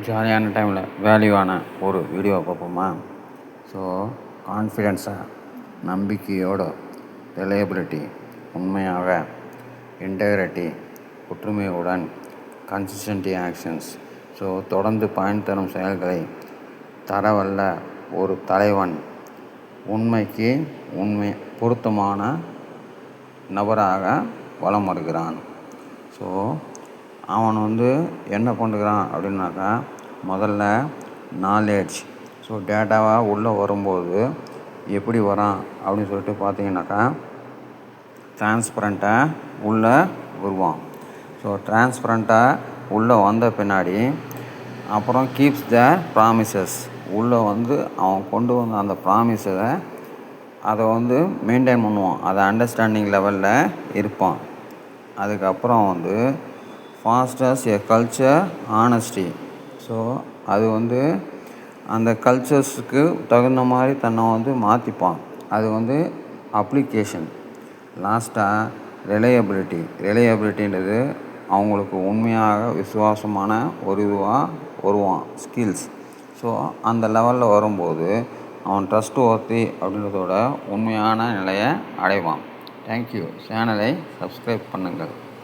ஜாலியான டைமில் வேல்யூவான ஒரு வீடியோ பார்ப்போமா. ஸோ கான்ஃபிடென்ஸாக, நம்பிக்கையோட, ரிலையபிலிட்டி, உண்மையாக, இன்டெகிரிட்டி, ஒற்றுமையுடன், கன்சிஸ்டன்டி ஆக்ஷன்ஸ். ஸோ தொடர்ந்து பயன் தரும் செயல்களை தரவல்ல ஒரு தலைவன் உண்மைக்கு பொருத்தமான நபராக வலம் வருகிறான். ஸோ அவன் என்ன பண்ணுறான் அப்படின்னாக்கா, முதல்ல நாலேஜ். ஸோ டேட்டாவாக உள்ளே வரும்போது எப்படி வரான் அப்படின்னு சொல்லிட்டு பார்த்தீங்கன்னாக்கா, டிரான்ஸ்பரண்ட்டாக உள்ளே வருவான். ஸோ டிரான்ஸ்பரண்ட்டாக உள்ளே வந்த பின்னாடி அப்புறம் கீப்ஸ் த ப்ராமிசஸ். உள்ளே அவன் கொண்டு வந்த அந்த ப்ராமிஸை அதை மெயின்டைன் பண்ணுவான். அதை அண்டர்ஸ்டாண்டிங் லெவலில் இருப்பான். அதுக்கப்புறம் ஃபாஸ்டர்ஸ் எ கல்ச்சர் ஆனஸ்டி. ஸோ அது அந்த கல்ச்சர்ஸுக்கு தகுந்த மாதிரி தன்னை மாற்றிப்பான். அது அப்ளிகேஷன். லாஸ்ட்டாக ரிலையபிலிட்டின்றது அவங்களுக்கு உண்மையாக விசுவாசமான ஒரு இதுவாக வருவான், ஸ்கில்ஸ். ஸோ அந்த லெவலில் வரும்போது அவன் ட்ரஸ்ட் ஒர்த்தி அப்படின்றதோட உண்மையான நிலையை அடைவான். தேங்க்யூ. சேனலை சப்ஸ்கிரைப் பண்ணுங்கள்.